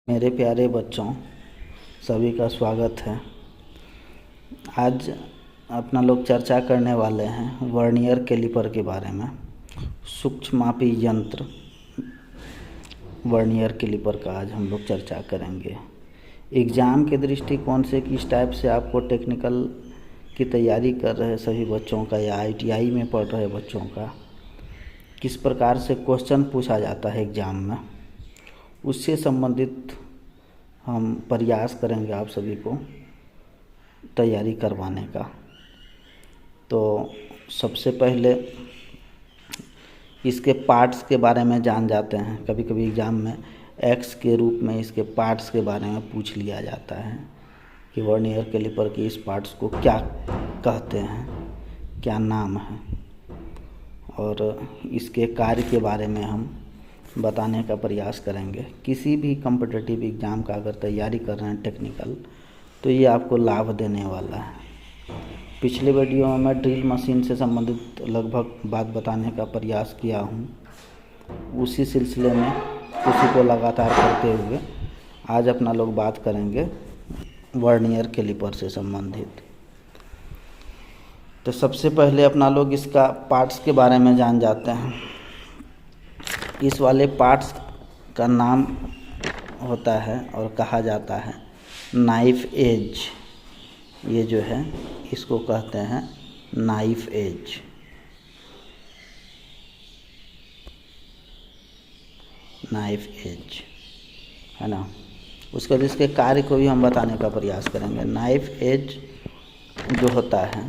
मेरे प्यारे बच्चों, सभी का स्वागत है। आज अपना लोग चर्चा करने वाले हैं वर्नियर कैलिपर के बारे में। सूक्ष्ममापी यंत्र वर्नियर कैलिपर का आज हम लोग चर्चा करेंगे। एग्ज़ाम के दृष्टिकोण से किस टाइप से आपको टेक्निकल की तैयारी कर रहे सभी बच्चों का या ITI में पढ़ रहे बच्चों का किस प्रकार से क्वेश्चन पूछा जाता है एग्ज़ाम में, उससे संबंधित हम प्रयास करेंगे आप सभी को तैयारी करवाने का। तो सबसे पहले इसके पार्ट्स के बारे में जान जाते हैं। कभी कभी एग्ज़ाम में एक्स के रूप में इसके पार्ट्स के बारे में पूछ लिया जाता है कि वर्नियर कैलिपर के इस पार्ट्स को क्या कहते हैं, क्या नाम है, और इसके कार्य के बारे में हम बताने का प्रयास करेंगे। किसी भी कॉम्पिटिटिव एग्ज़ाम का अगर तैयारी कर रहे हैं टेक्निकल, तो ये आपको लाभ देने वाला है। पिछले वीडियो में मैं ड्रिल मशीन से संबंधित लगभग बात बताने का प्रयास किया हूँ। उसी सिलसिले में उसी को लगातार करते हुए आज अपना लोग बात करेंगे वर्नियर कैलिपर से संबंधित। तो सबसे पहले अपना लोग इसका पार्ट्स के बारे में जान जाते हैं। इस वाले पार्ट्स का नाम होता है और कहा जाता है नाइफ एज। ये जो है इसको कहते हैं नाइफ एज। नाइफ एज है ना। उसके बाद इसके कार्य को भी हम बताने का प्रयास करेंगे। नाइफ एज जो होता है,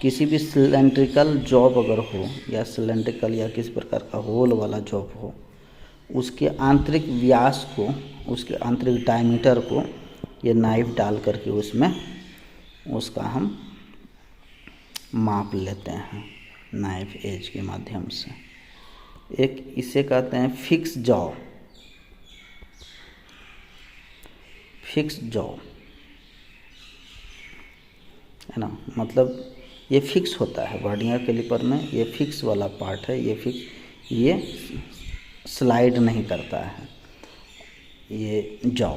किसी भी सिलेंड्रिकल जॉब अगर हो या सिलेंड्रिकल या किसी प्रकार का होल वाला जॉब हो, उसके आंतरिक व्यास को, उसके आंतरिक डायमीटर को ये नाइफ डाल करके उसमें उसका हम माप लेते हैं नाइफ एज के माध्यम से। एक इसे कहते हैं फिक्स जॉ। फिक्स जॉ है ना, मतलब ये फिक्स होता है वर्नियर कैलिपर में। ये फिक्स वाला पार्ट है, ये फिक्स, ये स्लाइड नहीं करता है ये जॉ,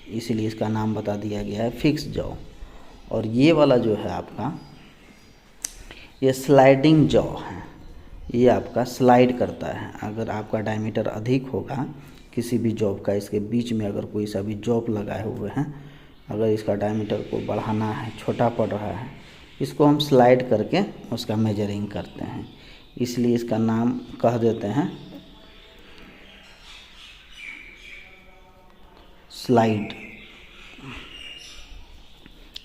इसीलिए इसका नाम बता दिया गया है फिक्स जॉ। और ये वाला जो है आपका, ये स्लाइडिंग जॉ है। ये आपका स्लाइड करता है। अगर आपका डायमीटर अधिक होगा किसी भी जॉब का, इसके बीच में अगर कोई सा भी जॉब लगाए हुए हैं, अगर इसका डायमीटर को बढ़ाना है, छोटा पड़ रहा है, इसको हम स्लाइड करके उसका मेजरिंग करते हैं। इसलिए इसका नाम कह देते हैं स्लाइड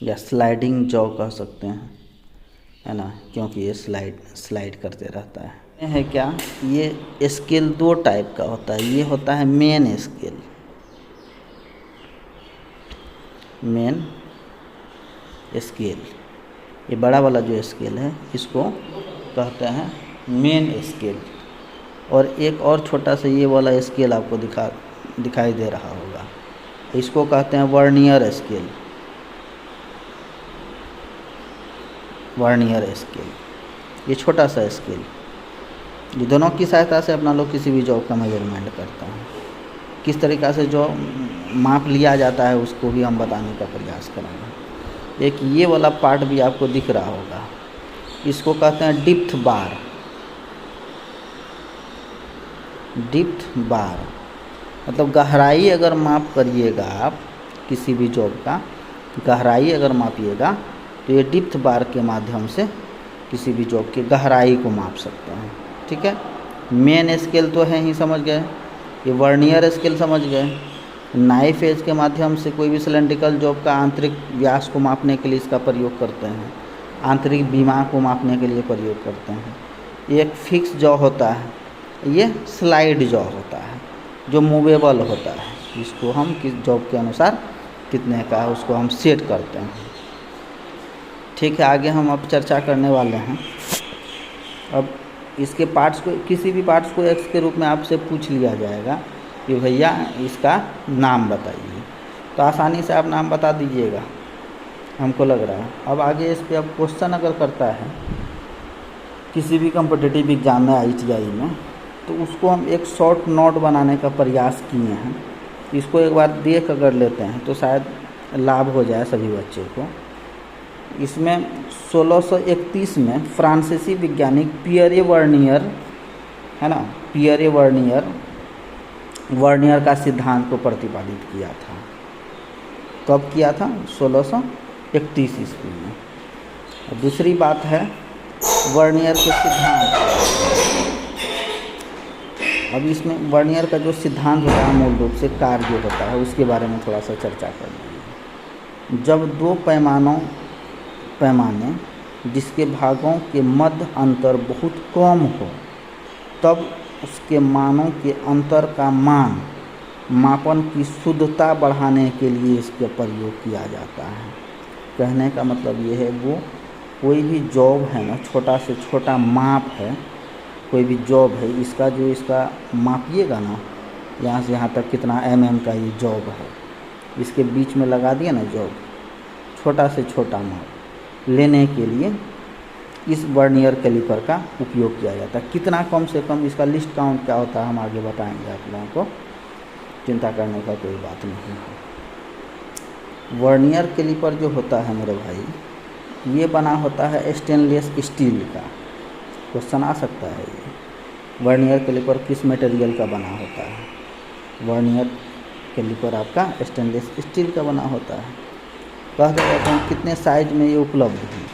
या स्लाइडिंग जॉ कह सकते हैं, है ना, क्योंकि ये स्लाइड करते रहता है। ये है क्या, ये स्केल दो टाइप का होता है। ये होता है मेन स्केल। मेन स्केल, ये बड़ा वाला जो स्केल है इसको कहते हैं मेन स्केल। और एक और छोटा सा ये वाला स्केल आपको दिखाई दे रहा होगा, इसको कहते हैं वर्नियर स्केल। वर्नियर स्केल ये छोटा सा स्केल, ये दोनों की सहायता से अपना लोग किसी भी जॉब का मेजरमेंट करते हैं। किस तरीक़ा से जो माप लिया जाता है उसको भी हम बताने का प्रयास करेंगे। एक ये वाला पार्ट भी आपको दिख रहा होगा, इसको कहते हैं डिप्थ बार। डिप्थ बार मतलब गहराई अगर माप करिएगा आप, किसी भी जॉब का गहराई अगर मापिएगा तो ये डिप्थ बार के माध्यम से किसी भी जॉब की गहराई को माप सकते हैं। ठीक है, मेन स्केल तो है ही, समझ गए। ये वर्नियर स्केल समझ गए। नाइफ एज के माध्यम से कोई भी सिलेंड्रिकल जॉब का आंतरिक व्यास को मापने के लिए इसका प्रयोग करते हैं, आंतरिक बीमा को मापने के लिए प्रयोग करते हैं। एक फिक्स जॉ होता है, ये स्लाइड जॉ होता है जो मूवेबल होता है। इसको हम किस जॉब के अनुसार कितने का है उसको हम सेट करते हैं। ठीक है, आगे हम अब चर्चा करने वाले हैं। अब इसके पार्ट्स को, किसी भी पार्ट्स को एक्स के रूप में आपसे पूछ लिया जाएगा कि भैया इसका नाम बताइए, तो आसानी से आप नाम बता दीजिएगा, हमको लग रहा है। अब आगे इस पर अब क्वेश्चन अगर करता है किसी भी कॉम्पिटिटिव एग्ज़ाम में ITI में, तो उसको हम एक शॉर्ट नोट बनाने का प्रयास किए हैं इसको एक बार देख अगर लेते हैं तो शायद लाभ हो जाए सभी बच्चे को। इसमें 1631 में फ्रांसीसी वैज्ञानिक पियरे वर्नियर, है ना, पियरे वर्नियर का सिद्धांत को प्रतिपादित किया था। कब किया था? 1631 ईस्वी में। और दूसरी बात है वर्नियर के सिद्धांत। अब इसमें वर्नियर का जो सिद्धांत होता है मूल रूप से कार्य होता है, उसके बारे में थोड़ा सा चर्चा कर लेंगे। जब दो पैमाने जिसके भागों के मध्य अंतर बहुत कम हो, तब उसके मानों के अंतर का मान मापन की शुद्धता बढ़ाने के लिए इसका प्रयोग किया जाता है। कहने का मतलब ये है, वो कोई भी जॉब है ना, छोटा से छोटा माप है, कोई भी जॉब है, इसका जो इसका मापिएगा ना, यहाँ से यहाँ तक कितना mm का ये जॉब है, इसके बीच में लगा दिया ना जॉब, छोटा से छोटा माप लेने के लिए इस वर्नियर कैलिपर का उपयोग किया जाता है। कितना कम से कम, इसका लिस्ट काउंट क्या होता है हम आगे बताएंगे आप लोगों को, चिंता करने का कोई बात नहीं है। वर्नियर कैलिपर जो होता है मेरे भाई, ये बना होता है स्टेनलेस स्टील का। क्वेश्चन आ सकता है ये, वर्नियर कैलिपर किस मटेरियल का बना होता है? वर्नियर कैलिपर आपका स्टेनलेस स्टील का बना होता है। कह देते हैं कितने साइज में ये उपलब्ध है।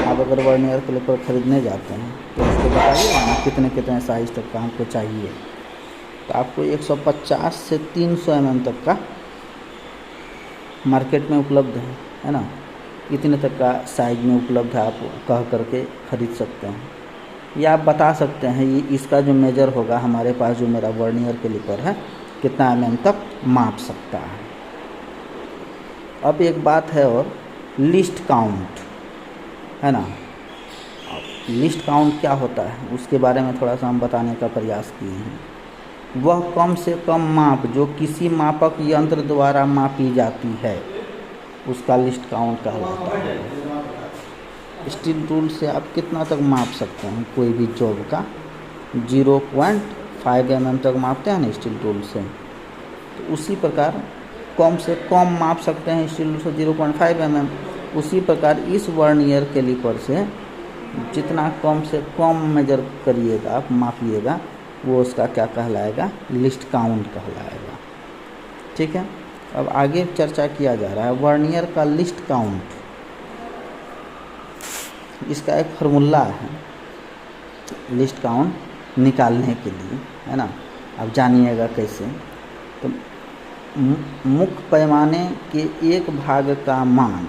आप अगर वर्नियर कैलिपर खरीदने जाते हैं तो उसको बताइए ना कितने कितने साइज तक का हमको चाहिए, तो आपको 150 से 300 mm तक का मार्केट में उपलब्ध है ना, इतने तक का साइज में उपलब्ध है। आप कह करके खरीद सकते हैं, या आप बता सकते हैं ये इसका जो मेजर होगा, हमारे पास जो मेरा वर्नियर कैलिपर है कितना mm तक माप सकता है। अब एक बात है और, लिस्ट काउंट, है ना। लिस्ट काउंट क्या होता है उसके बारे में थोड़ा सा हम बताने का प्रयास किए हैं। वह कम से कम माप जो किसी मापक यंत्र द्वारा मापी जाती है, उसका लिस्ट काउंट कहलाता है। स्टील टूल से आप कितना तक माप सकते हैं कोई भी जॉब का? 0.5 mm तक मापते हैं ना स्टील टूल से, तो उसी प्रकार कम से कम माप सकते हैं स्टील टूल से 0.5 mm। उसी प्रकार इस वर्नियर कैलिपर से जितना कम से कम मेजर करिएगा, आप मापिएगा, वो उसका क्या कहलाएगा? लिस्ट काउंट कहलाएगा। ठीक है, अब आगे चर्चा किया जा रहा है वर्नियर का लिस्ट काउंट। इसका एक फार्मूला है लिस्ट काउंट निकालने के लिए, है ना। अब जानिएगा कैसे। तो मुख्य पैमाने के एक भाग का मान,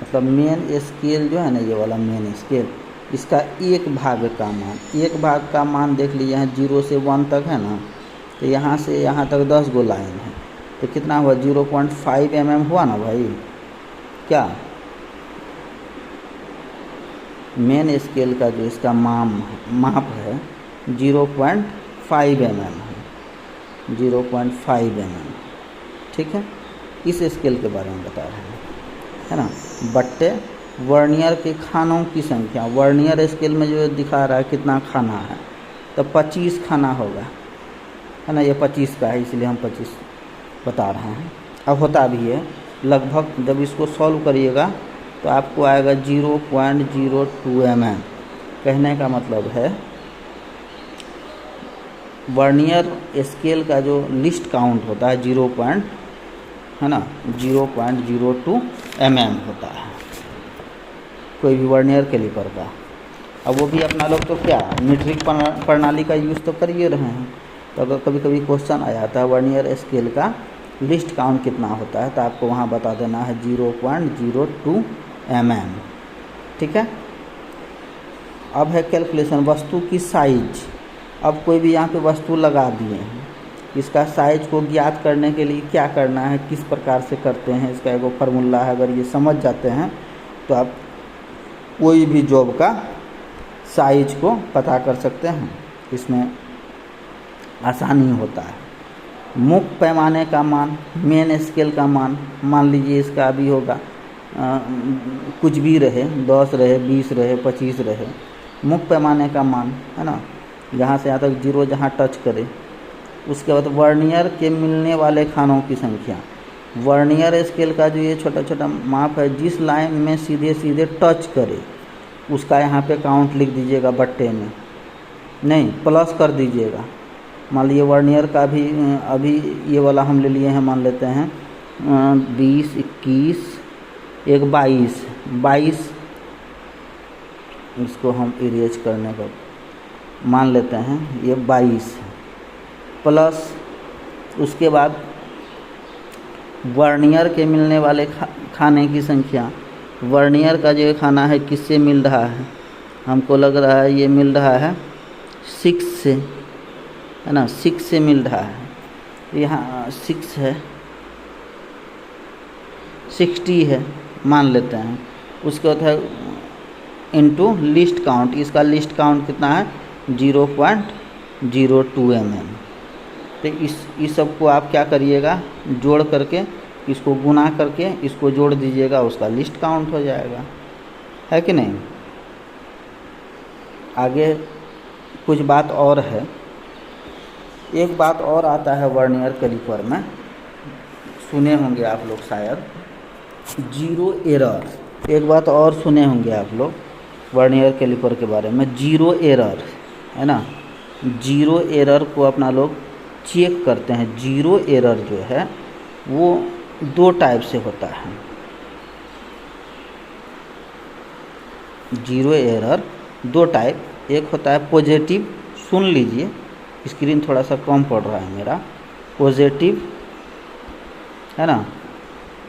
मतलब मेन स्केल जो है ना, ये वाला मेन स्केल, इसका एक भाग का मान, एक भाग का मान देख लीजिए यहाँ 0 से 1 तक है ना, तो यहाँ से यहाँ तक 10 गो लाइन है, तो कितना हुआ? 0.5 mm हुआ ना भाई। क्या मेन स्केल का जो इसका माप है 0.5 mm है, 0.5 mm। ठीक है, इस स्केल के बारे में बता रहे हैं, है ना। बट्टे वर्नियर के खानों की संख्या, वर्नियर स्केल में जो दिखा रहा है कितना खाना है, तो 25 खाना होगा, है ना। ये 25 का है इसलिए हम 25 बता रहे हैं। अब होता भी है लगभग, जब इसको सॉल्व करिएगा तो आपको आएगा 0.02 mm। कहने का मतलब है वर्नियर स्केल का जो लिस्ट काउंट होता है 0.02 mm होता है कोई भी वर्नियर कैलिपर का। अब वो भी अपना लोग तो क्या मीट्रिक प्रणाली का यूज़ तो कर ही रहे हैं, तो अगर कभी कभी क्वेश्चन आ जाता है वर्नियर स्केल का लिस्ट काउंट कितना होता है, तो आपको वहाँ बता देना है 0.02 mm। ठीक है, अब है कैलकुलेशन वस्तु की साइज। अब कोई भी यहाँ पे वस्तु लगा दिए हैं, इसका साइज को ज्ञात करने के लिए क्या करना है, किस प्रकार से करते हैं, इसका एक फार्मूला है। अगर ये समझ जाते हैं तो आप कोई भी जॉब का साइज को पता कर सकते हैं, इसमें आसानी होता है। मुख्य पैमाने का मान, मेन स्केल का मान लीजिए इसका अभी होगा कुछ भी रहे, 10 रहे, 20 रहे, 25 रहे, मुख्य पैमाने का मान, है ना। यहाँ से यहाँ तक 0 जहाँ टच करे उसके बाद वर्नियर के मिलने वाले खानों की संख्या। वर्नियर स्केल का जो ये छोटा छोटा माप है, जिस लाइन में सीधे सीधे टच करे उसका यहाँ पे काउंट लिख दीजिएगा बट्टे में, नहीं प्लस कर दीजिएगा। मान लीजिए वर्नियर का भी अभी ये वाला हम ले लिए हैं, मान लेते हैं 20, 21, एक 22, इसको हम इरेज करने का मान लेते हैं, ये 22 है, प्लस उसके बाद वर्नियर के मिलने वाले खाने की संख्या। वर्नियर का जो खाना है किससे मिल रहा है, हमको लग रहा है ये मिल रहा है 6 से, है ना, 6 से मिल रहा है, यहाँ 6 है, 60 है मान लेते हैं। उसके बाद है इनटू लिस्ट काउंट, इसका लिस्ट काउंट कितना है 0.02 mm। तो इस सब को आप क्या करिएगा, जोड़ करके इसको गुना करके इसको जोड़ दीजिएगा, उसका लिस्ट काउंट हो जाएगा, है कि नहीं। आगे कुछ बात और है, एक बात और आता है वर्नियर कैलिपर में, सुने होंगे आप लोग शायद, जीरो एरर। एक बात और सुने होंगे आप लोग वर्नियर कैलिपर के बारे में, जीरो एरर, है ना। जीरो एरर को अपना लोग चेक करते हैं। जीरो एरर जो है वो 2 टाइप से होता है। जीरो एरर 2 टाइप, एक होता है पॉजिटिव, सुन लीजिए, स्क्रीन थोड़ा सा कम पड़ रहा है मेरा, पॉजिटिव, है ना,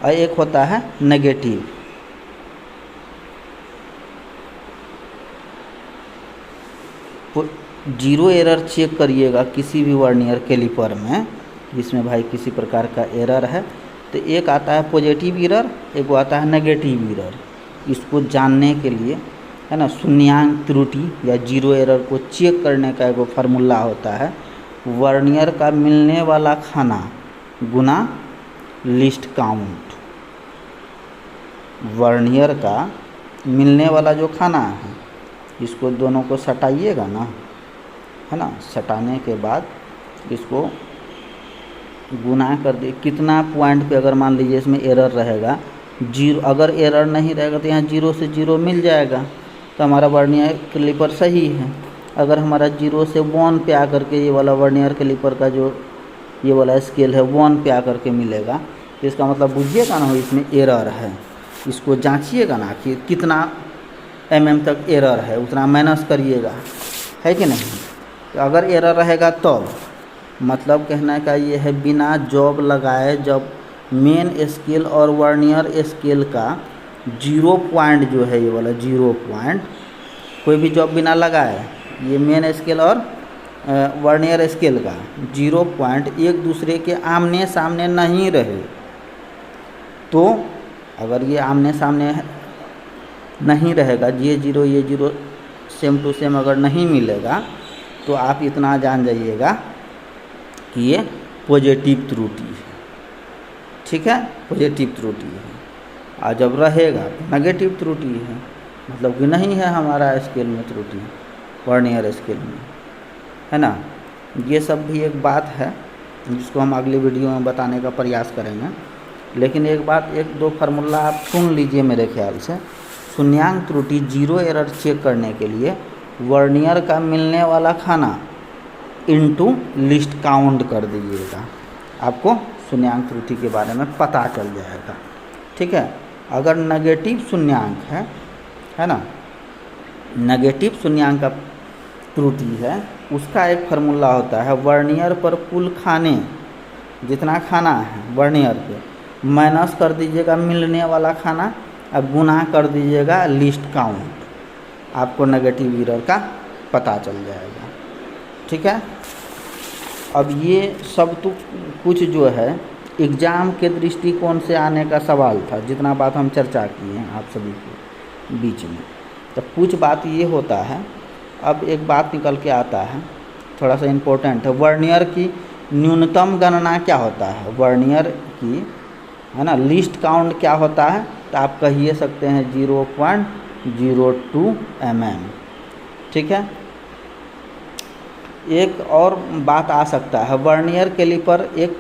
और एक होता है नेगेटिव। जीरो एरर चेक करिएगा किसी भी वर्नियर कैलिपर में जिसमें भाई किसी प्रकार का एरर है, तो एक आता है पॉजिटिव एरर, एक वो आता है नेगेटिव एरर। इसको जानने के लिए, है ना, शून्यांक त्रुटि या जीरो एरर को चेक करने का एक फार्मूला होता है, वर्नियर का मिलने वाला खाना गुना लिस्ट काउंट। वर्नियर का मिलने वाला जो खाना है, इसको दोनों को सटाइएगा ना, है ना, सटाने के बाद इसको गुना कर दे, कितना पॉइंट पे अगर मान लीजिए इसमें एरर रहेगा, जीरो, अगर एरर नहीं रहेगा तो यहाँ 0 से 0 मिल जाएगा, तो हमारा वर्नियर कैलिपर सही है। अगर हमारा 0 से 1 पे आकर के ये वाला वर्नियर कैलिपर का जो ये वाला स्केल है 1 पे आकर के मिलेगा, तो इसका मतलब बुझिएगा ना इसमें एरर है। इसको जांचिएगा ना कि कितना mm तक एरर है, उतना माइनस करिएगा, है कि नहीं। तो अगर एरर रहेगा तो मतलब कहने का ये है, बिना जॉब लगाए जब मेन स्केल और वर्नियर स्केल का 0 पॉइंट जो है, ये वाला 0 पॉइंट, कोई भी जॉब बिना लगाए, ये मेन स्केल और वर्नियर स्केल का 0 पॉइंट एक दूसरे के आमने सामने नहीं रहे, तो अगर ये आमने सामने नहीं रहेगा, ये 0 सेम टू सेम अगर नहीं मिलेगा, तो आप इतना जान जाइएगा कि ये पॉजिटिव त्रुटि है, ठीक है, पॉजिटिव त्रुटि है। और जब रहेगा तो नेगेटिव त्रुटि है, मतलब कि नहीं है हमारा स्केल में त्रुटि, वर्नियर स्केल में, है ना। ये सब भी एक बात है जिसको हम अगली वीडियो में बताने का प्रयास करेंगे। लेकिन एक बात, 1-2 फार्मूला आप सुन लीजिए मेरे ख्याल से। शून्यांक त्रुटि जीरो एरर चेक करने के लिए वर्नियर का मिलने वाला खाना इनटू लिस्ट काउंट कर दीजिएगा, आपको शून्यांक त्रुटि के बारे में पता चल जाएगा, ठीक है। अगर नेगेटिव शून्यांक है ना, नेगेटिव शून्यांक का त्रुटि है, उसका एक फार्मूला होता है, वर्नियर पर कुल खाने, जितना खाना है वर्नियर पे, माइनस कर दीजिएगा मिलने वाला खाना और गुना कर दीजिएगा लिस्ट काउंट, आपको नेगेटिव एरर का पता चल जाएगा, ठीक है। अब ये सब तो कुछ जो है एग्ज़ाम के दृष्टिकोण से आने का सवाल था, जितना बात हम चर्चा किए हैं आप सभी के बीच में, तो कुछ बात ये होता है। अब एक बात निकल के आता है, थोड़ा सा इम्पोर्टेंट है, वर्नियर की न्यूनतम गणना क्या होता है, वर्नियर की, है ना, लिस्ट काउंट क्या होता है, तो आप कहिए सकते हैं 0.02 mm, ठीक है। एक और बात आ सकता है, वर्नियर कैलिपर एक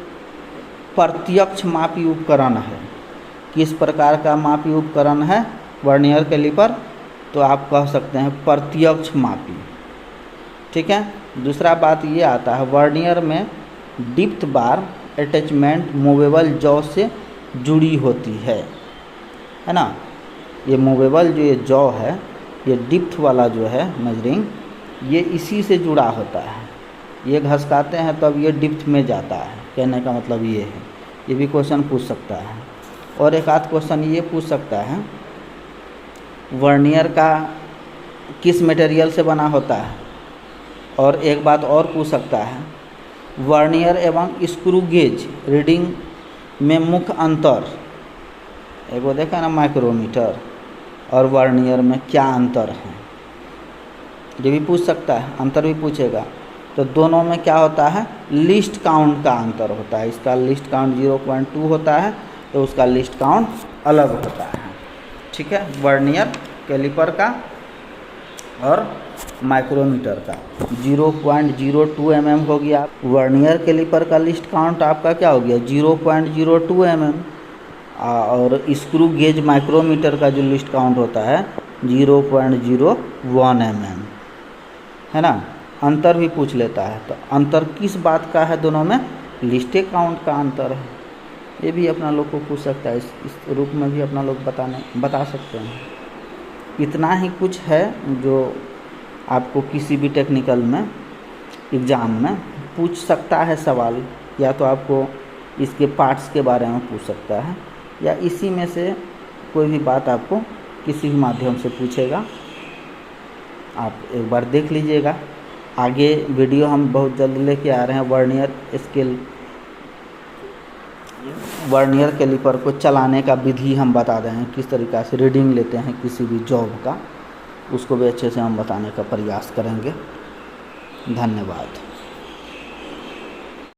प्रत्यक्ष मापी उपकरण है। किस प्रकार का मापी उपकरण है वर्नियर कैलिपर? तो आप कह सकते हैं प्रत्यक्ष मापी। ठीक है। दूसरा बात ये आता है, वर्नियर में डिप्थ बार अटैचमेंट मूवेबल जॉ से जुड़ी होती है ना। ये मूवेबल जो ये जॉ है, ये डिप्थ वाला जो है मेजरिंग, ये इसी से जुड़ा होता है। ये घसकाते हैं तब ये डिप्थ में जाता है, कहने का मतलब ये है। ये भी क्वेश्चन पूछ सकता है। और एक आध क्वेश्चन ये पूछ सकता है, वर्नियर का किस मटेरियल से बना होता है। और एक बात और पूछ सकता है, वर्नियर एवं स्क्रू गेज रीडिंग में मुख्य अंतर, एगो देखा ना माइक्रोमीटर और वर्नियर में क्या अंतर है, ये भी पूछ सकता है, अंतर भी पूछेगा। तो दोनों में क्या होता है, लिस्ट काउंट का अंतर होता है। इसका लिस्ट काउंट 0.2 होता है तो उसका लिस्ट काउंट अलग होता है। ठीक है, वर्नियर कैलिपर का और माइक्रोमीटर का 0.02 mm हो गया। वर्नियर कैलिपर का लिस्ट काउंट आपका क्या हो गया, 0.02 mm। और स्क्रू गेज माइक्रोमीटर का जो लिस्ट काउंट होता है 0.01 mm, है ना। अंतर भी पूछ लेता है, तो अंतर किस बात का है दोनों में, लिस्ट काउंट का अंतर है। ये भी अपना लोग को पूछ सकता है, इस रूप में भी अपना लोग बता सकते हैं। इतना ही कुछ है जो आपको किसी भी टेक्निकल में एग्ज़ाम में पूछ सकता है सवाल, या तो आपको इसके पार्ट्स के बारे में पूछ सकता है, या इसी में से कोई भी बात आपको किसी भी माध्यम से पूछेगा। आप एक बार देख लीजिएगा। आगे वीडियो हम बहुत जल्द लेके आ रहे हैं। वर्नियर कैलिपर को चलाने का विधि हम बता रहे हैं, किस तरीक़ा से रीडिंग लेते हैं किसी भी जॉब का, उसको भी अच्छे से हम बताने का प्रयास करेंगे। धन्यवाद।